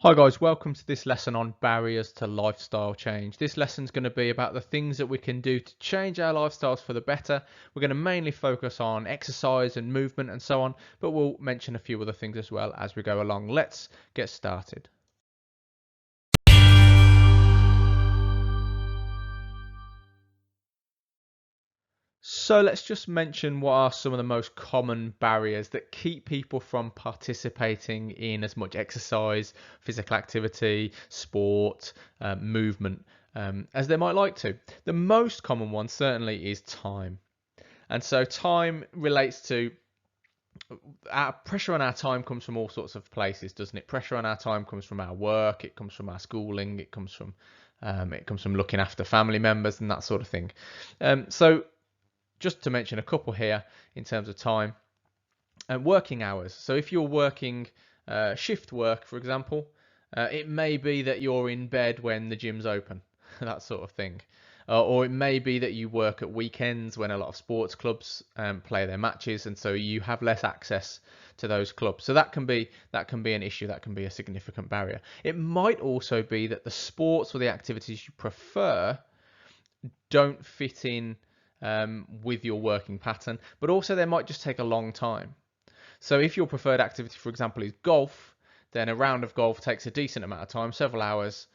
Hi guys, welcome to this lesson on barriers to lifestyle change. This lesson is going to be about the things that we can do to change our lifestyles for the better. We're going to mainly focus on exercise and movement and so on, but we'll mention a few other things as well as we go along. Let's get started. So let's just mention what are some of the most common barriers that keep people from participating in as much exercise, physical activity, sport, movement as they might like to. The most common one certainly is time. And so time relates to our pressure on our time comes from all sorts of places, doesn't it? Pressure on our time comes from our work, it comes from our schooling, it comes from looking after family members and that sort of thing. So just to mention a couple here in terms of time and working hours. So if you're working shift work, for example, it may be that you're in bed when the gym's open, that sort of thing. Or it may be that you work at weekends when a lot of sports clubs play their matches, and so you have less access to those clubs. So that can be an issue. That can be a significant barrier. It might also be that the sports or the activities you prefer don't fit in with your working pattern, but also they might just take a long time. So if your preferred activity, for example, is golf, then a round of golf takes a decent amount of time, several hours,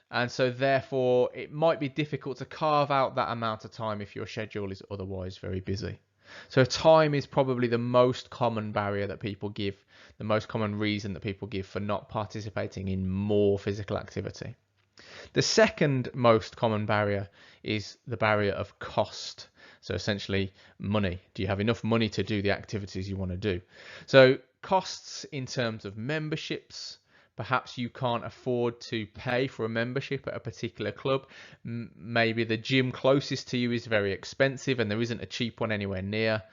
and so therefore it might be difficult to carve out that amount of time if your schedule is otherwise very busy. So time is probably the most common barrier that people give, the most common reason that people give for not participating in more physical activity. The second most common barrier is the barrier of cost. So essentially money. Do you have enough money to do the activities you want to do? So costs in terms of memberships. Perhaps you can't afford to pay for a membership at a particular club. Maybe the gym closest to you is very expensive and there isn't a cheap one anywhere near.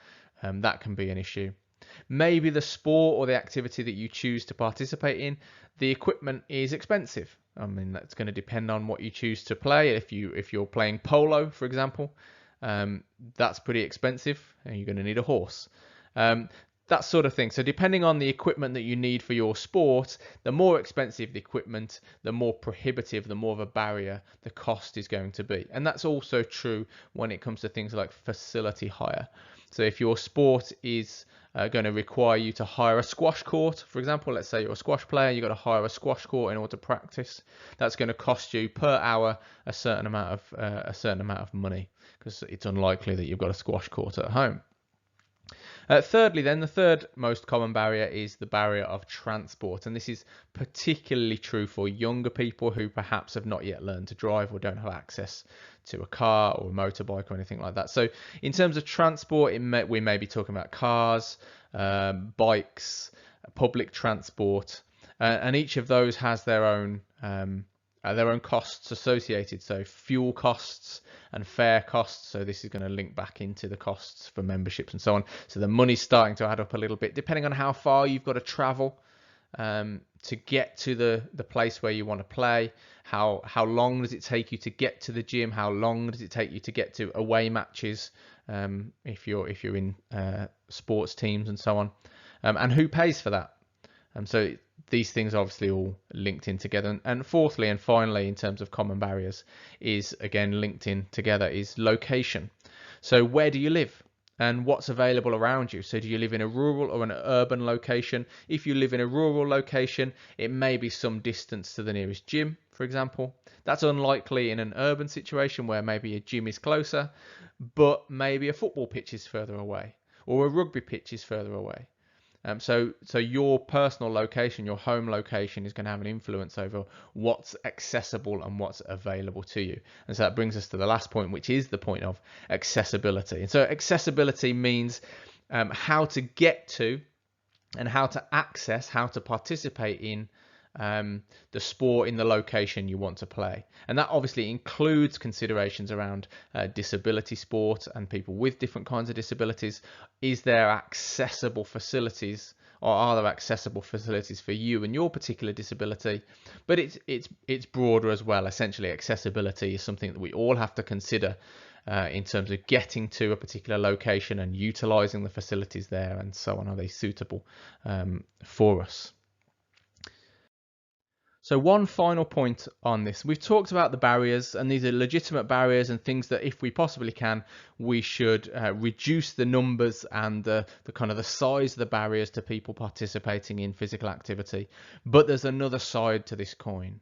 That can be an issue. Maybe the sport or the activity that you choose to participate in, the equipment is expensive. I mean, that's going to depend on what you choose to play. If you're playing polo, for example, that's pretty expensive, and you're going to need a horse. That sort of thing. So depending on the equipment that you need for your sport, the more expensive the equipment, the more prohibitive, the more of a barrier the cost is going to be. And that's also true when it comes to things like facility hire. So if your sport is going to require you to hire a squash court, for example, let's say you're a squash player, you've got to hire a squash court in order to practice. That's going to cost you per hour a certain amount of money, because it's unlikely that you've got a squash court at home. Thirdly, then, the third most common barrier is the barrier of transport. And this is particularly true for younger people who perhaps have not yet learned to drive or don't have access to a car or a motorbike or anything like that. So in terms of transport, we may be talking about cars, bikes, public transport, and each of those has their own costs associated. So fuel costs and fare costs. So this is going to link back into the costs for memberships and so on. So the money's starting to add up a little bit, depending on how far you've got to travel to get to the place where you want to play. How long does it take you to get to the gym? How long does it take you to get to away matches if you're in sports teams and so on? And who pays for that? So these things are obviously all linked in together. And fourthly and finally, in terms of common barriers, is again linked in together is location. So where do you live? And what's available around you? So do you live in a rural or an urban location? If you live in a rural location, it may be some distance to the nearest gym, for example. That's unlikely in an urban situation where maybe a gym is closer, but maybe a football pitch is further away or a rugby pitch is further away. So your personal location, your home location, is going to have an influence over what's accessible and what's available to you. And so that brings us to the last point, which is the point of accessibility. And so accessibility means how to get to and how to access, how to participate in the sport in the location you want to play. And that obviously includes considerations around disability sport and people with different kinds of disabilities. Is there accessible facilities, or are there accessible facilities for you and your particular disability? But it's broader as well. Essentially, accessibility is something that we all have to consider in terms of getting to a particular location and utilizing the facilities there and so on. Are they suitable for us? So one final point on this. We've talked about the barriers, and these are legitimate barriers and things that if we possibly can, we should reduce the numbers and the kind of the size of the barriers to people participating in physical activity. But there's another side to this coin.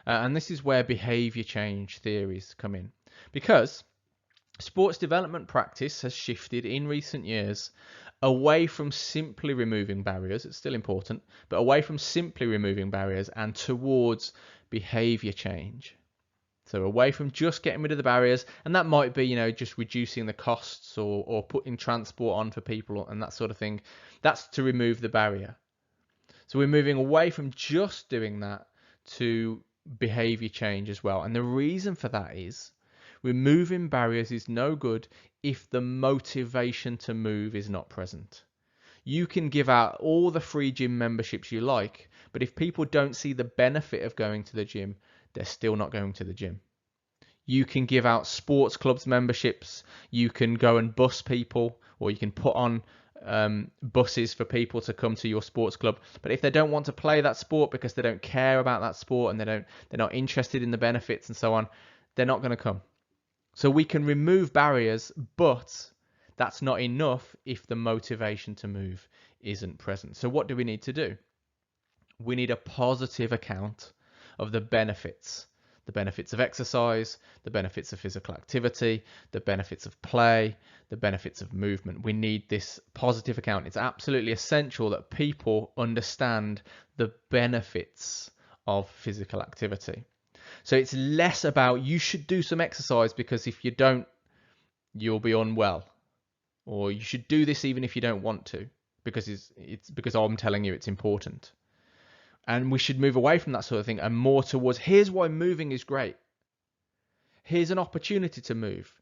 And this is where behaviour change theories come in. Because sports development practice has shifted in recent years away from simply removing barriers, it's still important, but away from simply removing barriers and towards behaviour change. So away from just getting rid of the barriers, and that might be, just reducing the costs or putting transport on for people and that sort of thing. That's to remove the barrier. So we're moving away from just doing that to behaviour change as well. And the reason for that is removing barriers is no good if the motivation to move is not present. You can give out all the free gym memberships you like, but if people don't see the benefit of going to the gym, they're still not going to the gym. You can give out sports clubs memberships, you can go and bus people, or you can put on buses for people to come to your sports club, but if they don't want to play that sport because they don't care about that sport and they're not interested in the benefits and so on, they're not going to come. So we can remove barriers, but that's not enough if the motivation to move isn't present. So what do we need to do? We need a positive account of the benefits of exercise, the benefits of physical activity, the benefits of play, the benefits of movement. We need this positive account. It's absolutely essential that people understand the benefits of physical activity. So it's less about you should do some exercise because if you don't, you'll be unwell, or you should do this even if you don't want to because it's because I'm telling you it's important. And we should move away from that sort of thing and more towards, here's why moving is great. Here's an opportunity to move.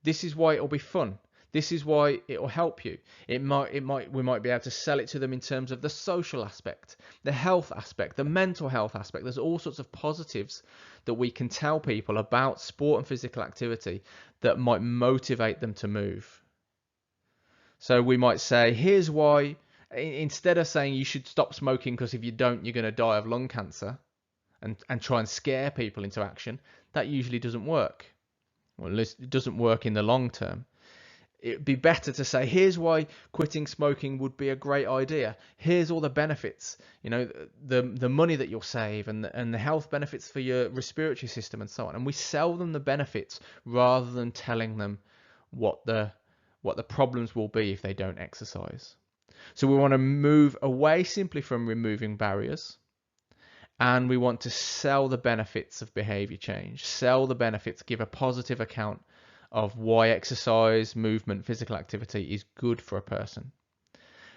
This is why it'll be fun. This is why it'll help you. We might be able to sell it to them in terms of the social aspect, the health aspect, the mental health aspect. There's all sorts of positives that we can tell people about sport and physical activity that might motivate them to move. So we might say, here's why, instead of saying you should stop smoking because if you don't, you're going to die of lung cancer, and try and scare people into action, that usually doesn't work. Well, at least it doesn't work in the long term. It'd be better to say, here's why quitting smoking would be a great idea. Here's all the benefits, the money that you'll save and the health benefits for your respiratory system and so on. And we sell them the benefits rather than telling them what the problems will be if they don't exercise. So we want to move away simply from removing barriers, and we want to sell the benefits of behavior change, sell the benefits, give a positive account of why exercise, movement, physical activity is good for a person.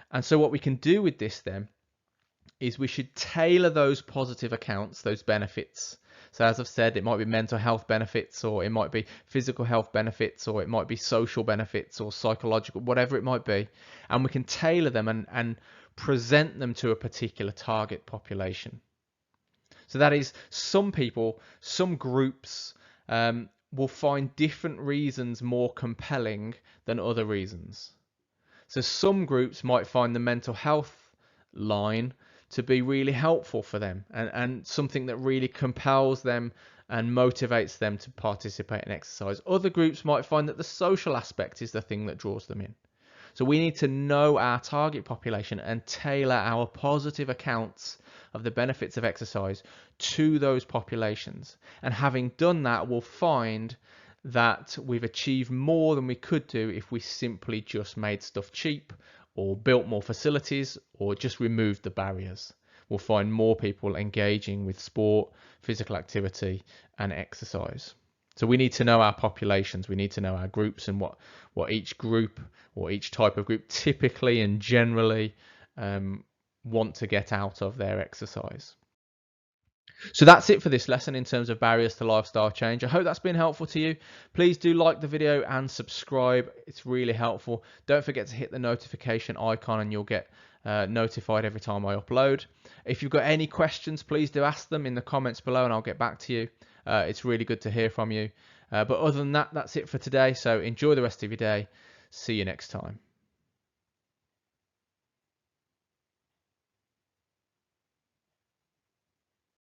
And so what we can do with this then is we should tailor those positive accounts, those benefits. So as I've said, it might be mental health benefits, or it might be physical health benefits, or it might be social benefits or psychological, whatever it might be. And we can tailor them and present them to a particular target population. So that is, some people, some groups will find different reasons more compelling than other reasons. So some groups might find the mental health line to be really helpful for them and something that really compels them and motivates them to participate in exercise. Other groups might find that the social aspect is the thing that draws them in. So we need to know our target population and tailor our positive accounts of the benefits of exercise to those populations. And having done that, we'll find that we've achieved more than we could do if we simply just made stuff cheap or built more facilities or just removed the barriers. We'll find more people engaging with sport, physical activity and exercise. So we need to know our populations, we need to know our groups and what each group or each type of group typically and generally want to get out of their exercise. So that's it for this lesson in terms of barriers to lifestyle change. I hope that's been helpful to you. Please do like the video and subscribe. It's really helpful. Don't forget to hit the notification icon and you'll get notified every time I upload. If you've got any questions, please do ask them in the comments below and I'll get back to you. It's really good to hear from you. But other than that, that's it for today. So enjoy the rest of your day. See you next time.